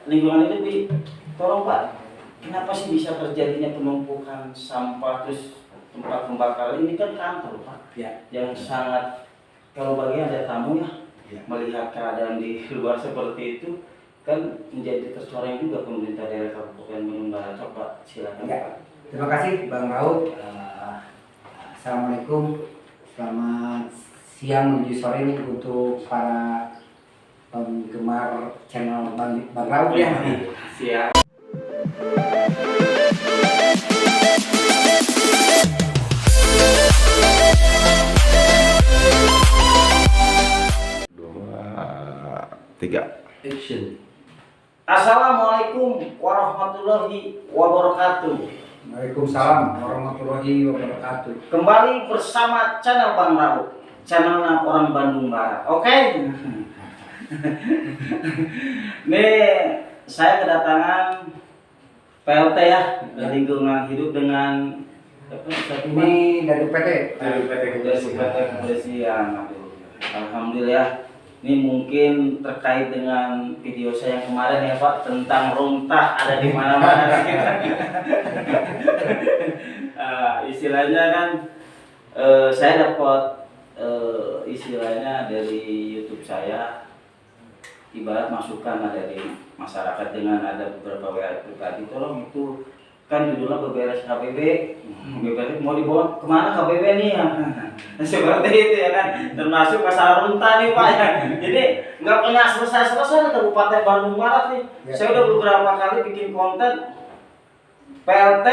lingkungan hidup di tolong Pak, kenapa sih bisa terjadinya penumpukan sampah terus tempat pembakaran ini kan kantor Pak Ya. yang sangat, kalau bagi ada tamu Ya. melihat keadaan di luar seperti itu kan menjadi tercoreng juga pemerintah daerah Kabupaten Bandung Barat. Coba silakan Ya. Pak. Terima kasih Bang Raud. Assalamualaikum. Selamat siang menuju sore nih untuk para penggemar channel Bang Raud ya. Siap. Tiga. Action. Assalamualaikum warahmatullahi wabarakatuh. Waalaikumsalam warahmatullahi wabarakatuh. Kembali bersama channel Bang Raud, channelnya orang Bandung Barat. Oke. Nih saya kedatangan PLT ya, lingkungan hidup dengan Ini dari PT. dari PT Kebersihan. Alhamdulillah. Ini mungkin terkait dengan video saya yang kemarin ya Pak, tentang runtah ada di mana-mana. Istilahnya kan saya dapat istilahnya dari YouTube saya, ibarat masukan dari masyarakat dengan ada beberapa WA pribadi, tolong itu kan judulnya beberes KBB, beberes mau dibawa kemana KBB nih ya? Seperti itu ya kan, termasuk masalah runtah nih Pak ya. Jadi nggak pernah selesai Kabupaten Bandung Barat nih. Ya. Saya udah beberapa kali bikin konten, PLT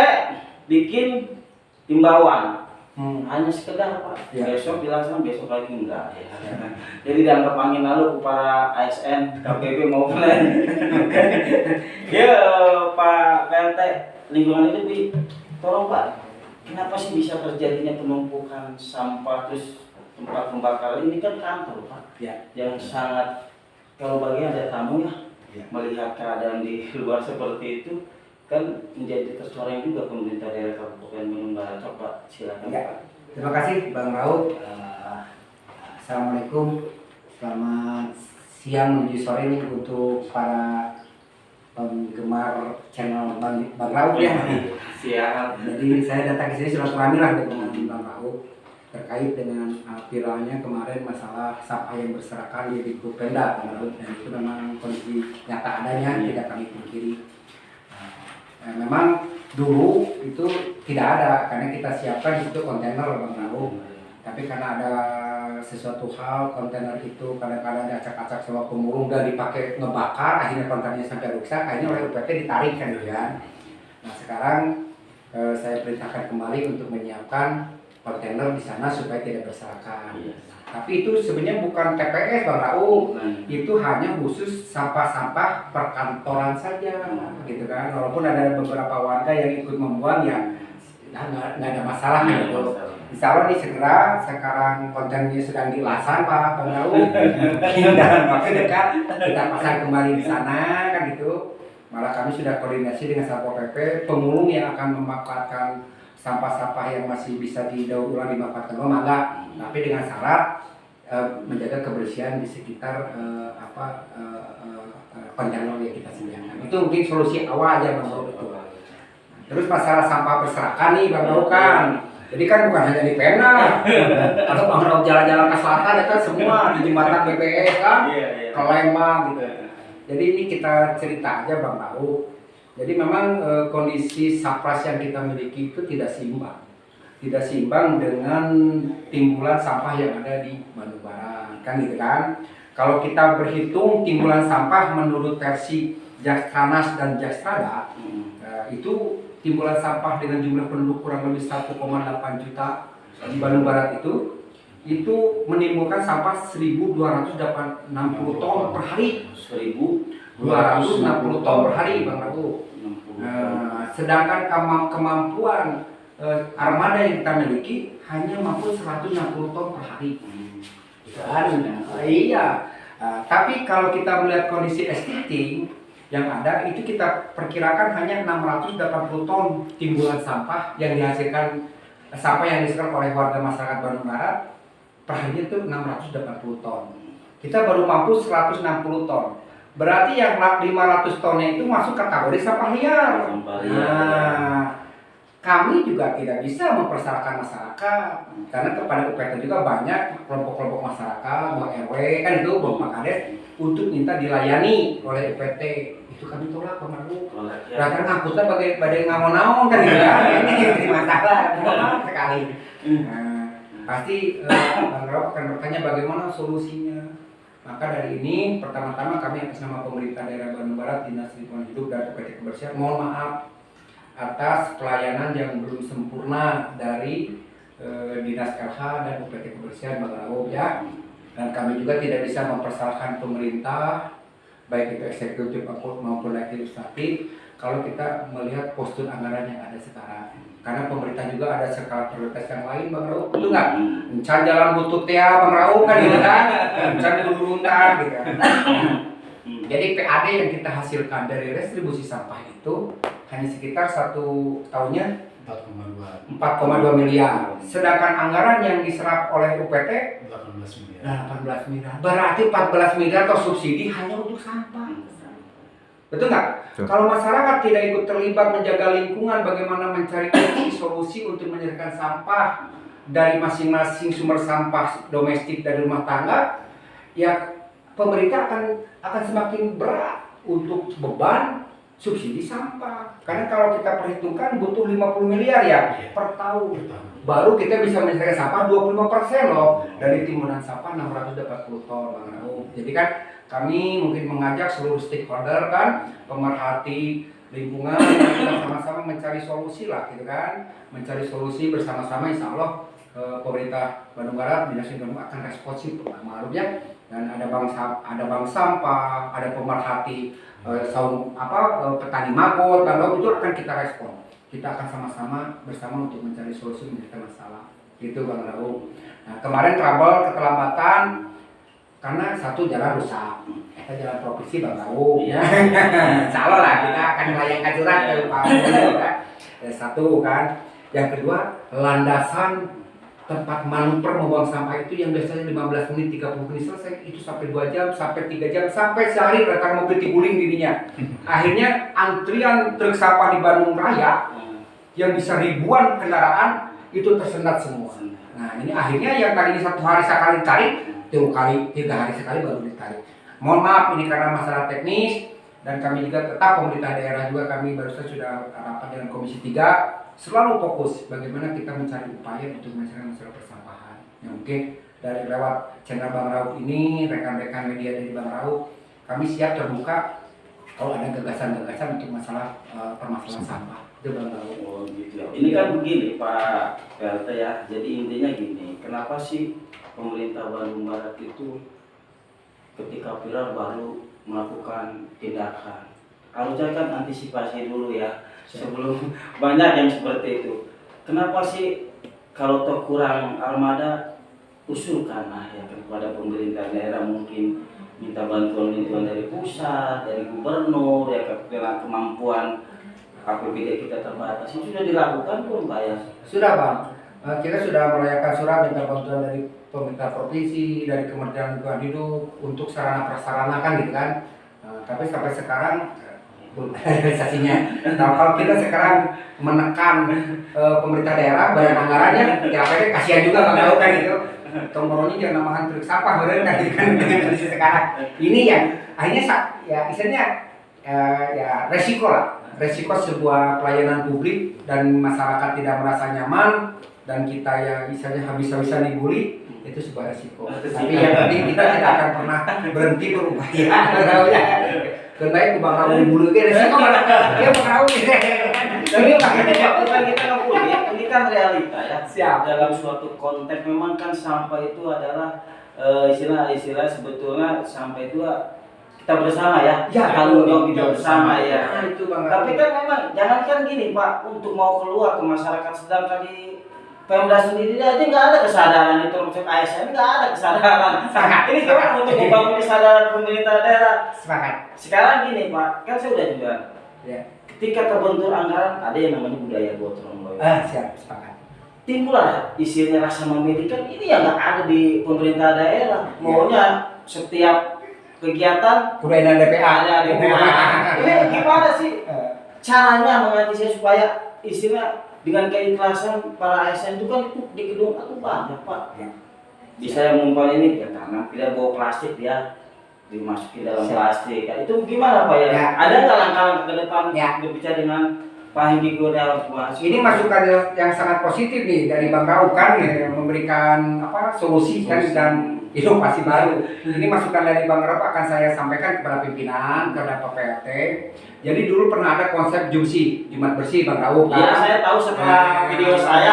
bikin himbauan, hanya sekedar Pak. Ya. Besok dilaksanakan, besok lagi enggak. Ya. Jadi dianggap angin lalu para ASN, KBB maupun lain. Ya Pak PLT lingkungan hidup di tolong Pak, kenapa sih bisa terjadinya penumpukan sampah terus tempat pembakaran ini kan kantor Pak Ya. yang sangat, kalau bagi ada tamu Ya. melihat keadaan di luar seperti itu kan menjadi tercoreng juga pemerintah daerah Kabupaten Bandung Barat. Coba silakan Ya. Pak. Terima kasih Bang Raud. Assalamualaikum. Selamat siang menuju sore nih untuk para penggemar channel Bang Raud ya. Siap. Jadi saya datang ke sini silaturahmi lah dengan Bang Raud terkait dengan viralnya kemarin masalah sampah yang berserakan di Pemda Bang Raud, dan itu memang kondisi nyata adanya, tidak kami pungkiri. Memang dulu itu tidak ada karena kita siapkan di situ kontainer Bang Raud. Tapi karena ada sesuatu hal kontainer itu kadang-kadang diacak-acak sama pemulung dan dipakai ngebakar, akhirnya kontainernya sampai rusak, akhirnya oleh UPT ditarik kan ya. Nah sekarang saya perintahkan kembali untuk menyiapkan kontainer di sana supaya tidak berserakan. Tapi itu sebenarnya bukan TPS Bang Raud, itu hanya khusus sampah-sampah perkantoran saja gitu kan. Walaupun ada beberapa warga yang ikut membuang ya nggak ada masalah gitu. Insya Allah nih segera sekarang kontennya sedang dilasan Pak Bang Raud, dan waktu dekat kita pasang kembali di sana kan gitu. Malah kami sudah koordinasi dengan Satpol PP, pemulung yang akan memanfaatkan sampah-sampah yang masih bisa didaur ulang dimanfaatkan mangga, tapi dengan syarat menjaga kebersihan di sekitar kontainer yang kita sediakan. Itu mungkin solusi awal aja Bang Raud. Terus masalah sampah berserakan nih Bang Raud kan. Jadi kan bukan hanya di Pemda. Atau Bang Raud jalan-jalan ke selatan ya kan semua di jembatan BPS kan, ke Lembang gitu. Jadi ini kita cerita aja Bang Raud. Jadi memang kondisi sapras yang kita miliki itu tidak seimbang. Tidak seimbang dengan timbulan sampah yang ada di Bandung Barat kan gitu kan. Kalau kita berhitung timbulan sampah menurut versi Jakstranas dan Jakstrada, itu timbulan sampah dengan jumlah penduduk kurang lebih 1,8 juta di Bandung Barat itu menimbulkan sampah 1.260 ton per hari. 1.260 ton per hari Bang Raud. Sedangkan kemampuan armada yang kita miliki hanya mampu 160 ton per hari. Iya. Tapi kalau kita melihat kondisi estimating yang ada itu kita perkirakan hanya 680 ton timbulan sampah yang dihasilkan oleh warga masyarakat Bandung Barat per harinya itu 680 ton. Kita baru mampu 160 ton. berarti yang 500 tonnya itu masuk kategori sampah liar. Sampah liar. Nah, kami juga tidak bisa mempersalahkan masyarakat karena kepada UPT juga banyak kelompok-kelompok masyarakat, Bang RW kan itu Bang Pak Kades untuk minta dilayani oleh UPT. Itu kami tolak Bang Argo. Karena ngangkutnya badai ngamon-ngamon kan gitu ya. Ini masalah, maaf sekali. Nah, pasti Bang Argo akan bertanya bagaimana solusinya. Maka dari ini pertama-tama kami atas nama pemerintah daerah Bandung Barat, Dinas Lingkungan Hidup dan UPT Kebersihan mohon maaf atas pelayanan yang belum sempurna dari Dinas LH dan UPT Kebersihan Bang Raub ya. Dan kami juga tidak bisa mempersalahkan pemerintah baik itu eksekutif maupun legislatif kalau kita melihat postur anggaran yang ada sekarang. Karena pemerintah juga ada skala prioritas yang lain Bang Raub, betul nggak? Encan jalan butut ya Bang Raub kan gitu kan? Encan turun-turun gitu kan. Jadi PAD yang kita hasilkan dari restribusi sampah itu hanya sekitar satu tahunnya 4,2 miliar. Sedangkan anggaran yang diserap oleh UPT 18 miliar. Berarti 14 miliar atau subsidi hanya untuk sampah. Betul nggak? Kalau masyarakat tidak ikut terlibat menjaga lingkungan, bagaimana mencari solusi untuk menyediakan sampah dari masing-masing sumber sampah domestik dari rumah tangga, ya pemerintah akan semakin berat untuk beban subsidi sampah. Karena kalau kita perhitungkan butuh 50 miliar ya per tahun. Baru kita bisa menyelesaikan sampah 25% loh dari timbunan sampah 680 ton Bang Raub. Jadi kan kami mungkin mengajak seluruh stakeholder kan, pemerhati lingkungan, kita sama-sama mencari solusi lah gitu kan. Mencari solusi bersama-sama insya Allah pemerintah Bandung Barat, Dinas Lingkungan akan responsif Bang Raub ya. Dan ada bank sampah, ada pemerhati petani magot, Bang itu akan kita respon. Kita akan sama-sama bersama untuk mencari solusi menyelesaikan masalah. Gitu Bang Raub. Nah, kemarin trouble keterlambatan karena satu jalan rusak. Kita jalan provinsi Bang Raub ya. Insyaallah lah kita akan melayangkan surat ke Pak Gubernur ya. Satu kan. Yang kedua, landasan tempat manuver membuang sampah itu yang biasanya 15 menit, 30 menit selesai, itu sampai 2 jam, sampai 3 jam, sampai sehari rekan mobil diguling dirinya. Akhirnya antrian truk sampah di Bandung Raya yang bisa ribuan kendaraan itu tersendat semua. Nah ini akhirnya yang tadinya 1 hari sekali ditarik, 3 hari sekali baru ditarik. Mohon maaf ini karena masalah teknis dan kami juga tetap pemerintah daerah juga kami barusan sudah rapat dengan Komisi 3 selalu fokus bagaimana kita mencari upaya untuk menyelesaikan masalah persampahan. Yang mungkin dari lewat channel Bang Raub ini, rekan-rekan media dari Bang Raub, kami siap terbuka kalau ada gagasan-gagasan untuk masalah permasalahan sampah. Itu Bang Raub. Oh gitu. Ini kan begini Pak PLT ya. Jadi intinya gini, kenapa sih pemerintah Bandung Barat itu ketika viral baru melakukan tindakan? Harusnya kan antisipasi dulu ya. Sebelum banyak yang seperti itu. Kenapa sih kalau toh kurang armada usulkan ya kepada pemerintah daerah mungkin minta bantuan dari pusat, dari gubernur ya dengan kemampuan APBD kita terbatas. Itu sudah dilakukan belum Pak ya? Sudah Bang. Kita sudah melayangkan surat minta bantuan dari pemerintah provinsi, dari Kementerian Lingkungan Hidup untuk sarana prasarana kan gitu kan. Tapi sampai sekarang realisasinya. Nah, kalau kita sekarang menekan pemerintah daerah badan anggarannya, ya APD kasihan juga Bang Raub kan gitu. Tomoroni jangan namakan truk sampah bener kan dengan kondisi sekarang. Ini yang akhirnya ya istilahnya ya resiko lah. Resiko sebuah pelayanan publik dan masyarakat tidak merasa nyaman dan kita ya misalnya habis-habisan dibully itu sebuah resiko. Tapi yang penting kita tidak akan pernah berhenti berupaya. Karena itu Bang Raub dibully ke resiko malah dia Bang Raub. Tapi bukan kita ngebully, ini kan realita ya. Siap. Dalam suatu konteks memang kan sampah itu adalah istilah sebetulnya sampah itu kita bersama ya. Tanggung jawab kita bersama ya. Nah, itu Bang Raub. Tapi kan memang jangankan gini Pak, untuk mau keluar ke masyarakat sedangkan di Pemda sendiri aja nggak ada kesadaran itu termasuk ASN nggak ada kesadaran. Ini gimana untuk membangun kesadaran pemerintah daerah? Sekarang gini Pak, kan saya udah bilang. Ya. Ketika terbentur anggaran ada yang namanya budaya gotong royong. Siap, sepakat. Timbullah istilahnya rasa memiliki kan ini yang nggak ada di pemerintah daerah. Maunya setiap kegiatan Kuda enak DPA. ada DPA. Ini gimana sih caranya mengantisipasi supaya istilah dengan keikhlasan para ASN itu kan itu di gedung aku banyak Pak. Bisa yang ngumpul ini ya tanam tidak bawa plastik ya dimasuki dalam plastik. Itu gimana Pak ya? Ya. Ada nggak langkah-langkah ke depan Ya. berbicara dengan Pak Hengki dalam bahas? Ini masukan yang sangat positif nih dari Bang Rauf kan ya, memberikan solusi kan dan inovasi baru. Ini masukan dari Bang Rauf akan saya sampaikan kepada pimpinan, kepada PRT. Jadi dulu pernah ada konsep Jumsi, Jumat Bersih Bang Rauf kan. Ya saya tahu setelah video saya.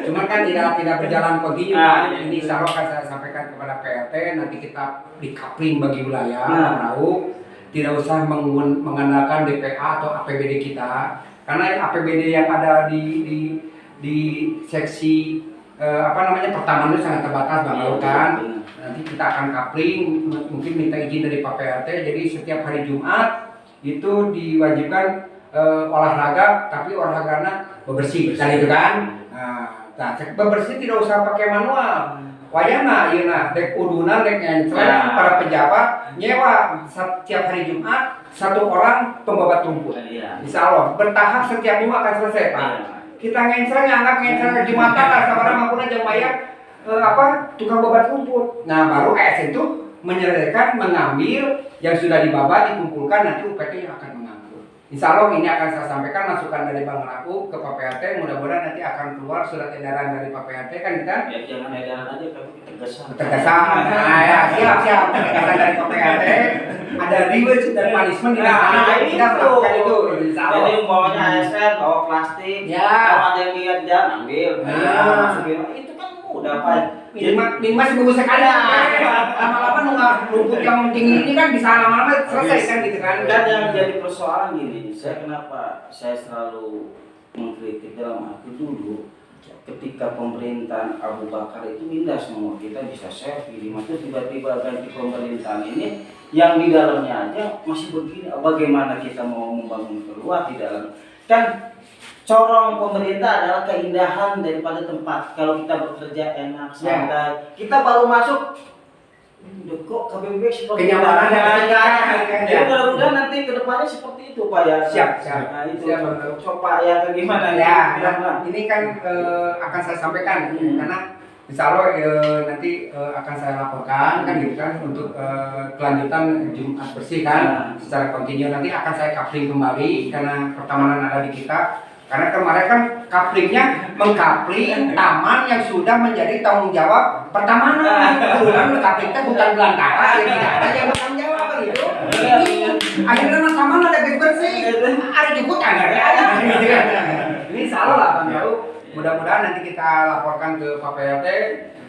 Cuma kan tidak berjalan kontinu. Nah, Ini insya Allah akan saya sampaikan kepada PRT. Nanti kita di coupling bagi wilayah Nah. Bang Rauf. Tidak usah mengandalkan DPA atau APBD kita, karena APBD yang ada di seksi pertamanan itu sangat terbatas Bang Rauf kan. Nanti kita akan coupling, mungkin minta izin dari Pak PRT. Jadi setiap hari Jumat itu diwajibkan olahraga, tapi olahraganya bebersih kan itu kan. Nah, bebersih tidak usah pakai manual. Wayana, iya dek udunan, dek encreng, para pejabat nyewa setiap hari Jumat satu orang pembabat rumput. Insya Allah bertahap setiap minggu akan selesai Pak. Kita ngencreng, anggap ngencreng ke Jumatan lah, sama maupun aja bayar tukang babat rumput. Nah baru ASN itu menyelesaikan mengambil yang sudah dibabat dikumpulkan, nanti UPT yang akan mengangkut. Insya Allah ini akan saya sampaikan masukan dari Bang Rauf ke Pak PRT. Mudah-mudahan nanti akan keluar surat edaran dari Pak PRT kan kita. Ya jangan edaran aja tapi ketegasan. Ketegasan. Nah ya siap ketegasan dari Pak PRT. Ada reward dan punishment di sana. Kita melakukan itu. Insya Allah. Jadi umpamanya ASN bawa plastik, Ya. kalau ada yang lihat jangan ambil, masukin. Itu kan mudah Pak. Minimal seminggu sekali. Lama-lama nunggu rumput yang tinggi ini kan bisa lama-lama selesai kan gitu kan. Dan yang jadi persoalan gini, kenapa saya selalu mengkritik dalam arti dulu ketika pemerintahan Abu Bakar itu indah semua, kita bisa selfie di mana, tiba-tiba ganti pemerintahan ini yang di dalamnya aja masih begini. Bagaimana kita mau membangun keluar di dalam? Kan corong pemerintah adalah keindahan daripada tempat. Kalau kita bekerja enak, santai, kita baru masuk kok KBB seperti kenyamanan ya mudah-mudahan nanti kedepannya seperti itu Pak ya. Siap. Nah itu Siap. coba ya gimana Ya, bilang. ini kan akan saya sampaikan karena insya Allah nanti akan saya laporkan kan gitu kan untuk kelanjutan Jumat Bersih kan secara kontinu. Nanti akan saya coupling kembali karena pertamanan ada di kita. Karena kemarin kan couplingnya mengcoupling taman yang sudah menjadi tanggung jawab pertamanan. Kebetulan couplingnya bukan belantara, ya tidak ada yang bertanggung jawab gitu. Ini akhirnya taman ada bersih, ada jemput ada. Ini salah lah Bang Rauf. Mudah-mudahan nanti kita laporkan ke Pak PRT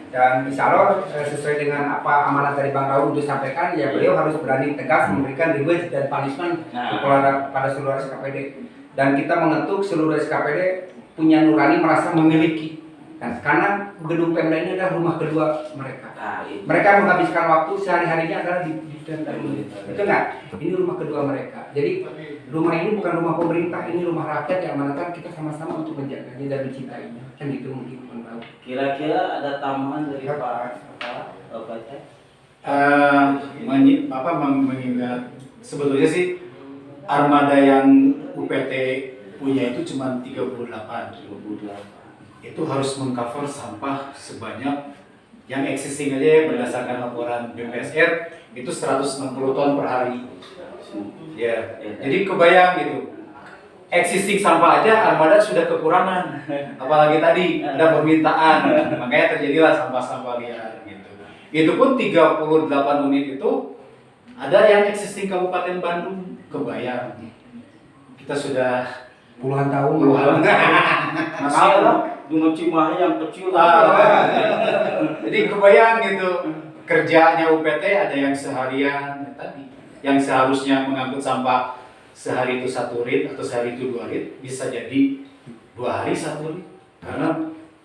dan insya Allah sesuai dengan apa amanat dari Bang Rauf untuk sampaikan, ya beliau harus berani tegas memberikan reward dan punishment kepada seluruh SKPD. Dan kita mengetuk seluruh SKPD punya nurani merasa memiliki kan? Karena gedung Pemda ini adalah rumah kedua mereka. Mereka menghabiskan waktu sehari-harinya adalah di Pemda ini. Betul nggak? Ini rumah kedua mereka. Jadi rumah ini bukan rumah pemerintah, ini rumah rakyat yang mana kita sama-sama untuk menjaganya dan mencintainya. Kan itu mungkin Bang Rauf. Kira-kira ada tambahan dari Pak mengingat sebetulnya sih armada yang UPT punya itu cuma 38. Itu harus mengcover sampah sebanyak yang existing aja berdasarkan laporan BPSR itu 160 ton per hari. Ya, jadi kebayang gitu. Existing sampah aja armada sudah kekurangan. Apalagi tadi ada permintaan, makanya terjadilah sampah-sampah liar gitu. Itu pun 38 unit itu ada yang existing Kabupaten Bandung. Kebayang kita sudah Puluhan tahun masih ada dengan Cimahi yang kecil. Jadi kebayang gitu kerjanya UPT ada yang seharian tadi yang seharusnya mengangkut sampah sehari itu 1 rit atau sehari itu 2 rit bisa jadi 2 hari 1 rit karena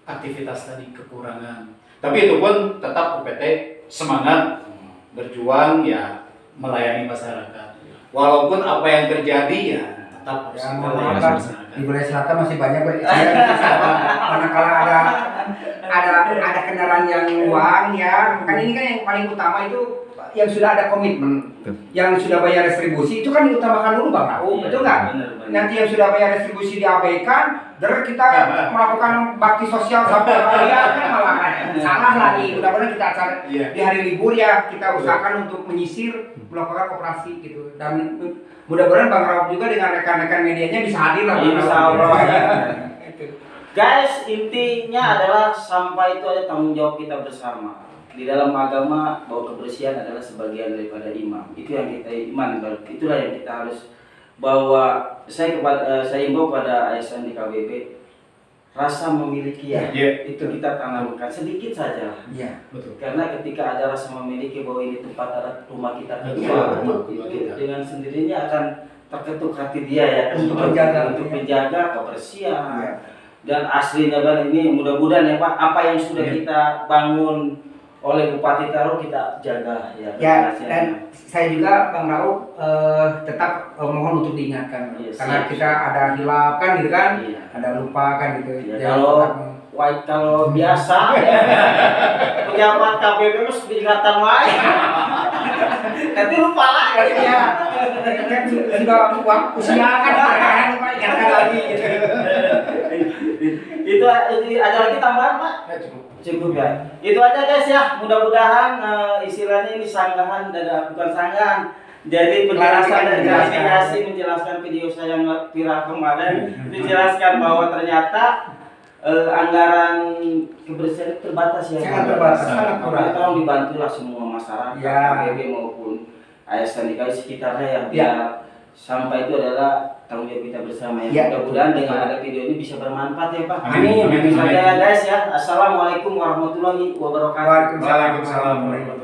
aktivitas tadi kekurangan. Tapi itu pun tetap UPT semangat berjuang ya melayani masyarakat. Walaupun apa yang terjadi ya tetap harus kita layani masyarakat. Di wilayah selatan masih banyak manakala ada kendaraan yang uang ya kan ini kan yang paling utama itu yang sudah ada komitmen, Betul. yang sudah bayar retribusi itu kan diutamakan dulu Bang Rauf, Iya, betul nggak? benar, benar. Nanti yang sudah bayar retribusi diabaikan, terus kita melakukan bakti sosial sampai bayar kan malah salah lagi. Mudah-mudahan kita acara Iya. di hari libur ya kita usahakan untuk menyisir, melakukan operasi gitu. Dan mudah-mudahan Bang Rauf juga dengan rekan-rekan medianya bisa hadir lah. Bang Insya Rauf. Allah. Itu. Guys, intinya adalah sampah itu ada tanggung jawab kita bersama. Di dalam agama bahwa kebersihan adalah sebagian daripada iman. Itu yang kita iman, itulah yang kita harus bawa. Saya imbau kepada ASN di KBB, rasa memiliki ya, Iya. itu kita tanamkan sedikit saja. Iya. Betul. Karena ketika ada rasa memiliki bahwa ini tempat adalah rumah kita Betul, kedua, rumah itu kita. dengan sendirinya akan terketuk hati dia ya kan, Untuk menjaga, untuk iya. menjaga kebersihan. Iya. Dan aslinya Bang ini mudah-mudahan ya Pak, apa yang sudah Iya. kita bangun oleh Bupati Taro kita jaga ya. Ya, kebersihannya. dan saya juga Bang Rauf tetap mohon untuk diingatkan Iya, karena siap. kita ada hilap kan gitu kan, Iya. ada lupa kan gitu. Ya, Ya, kalau tetap- kalau biasa ya, pejabat KBB mah ingatan wae. Nanti lupa lagi ya. kan sudah usia kan lupa ingatkan lagi gitu. Itu ada lagi tambahan Pak? Cukup ya. Itu aja guys ya. Mudah-mudahan istilahnya ini sanggahan dan bukan sanggahan. Jadi penjelasan dan klarifikasi menjelaskan video saya yang viral kemarin dijelaskan bahwa ternyata anggaran kebersihan terbatas ya. Sangat terbatas, sangat kurang. Makanya tolong dibantulah semua masyarakat, Ya. KBB maupun ASN di sekitarnya ya, Ya. biar sampah itu adalah tanggung jawab kita bersama ya. Ya. Mudah-mudahan dengan ada video ini bisa bermanfaat ya Pak. Amin. Itu saja ya guys ya. Assalamualaikum warahmatullahi wabarakatuh. Waalaikumsalam. Waalaikumsalam.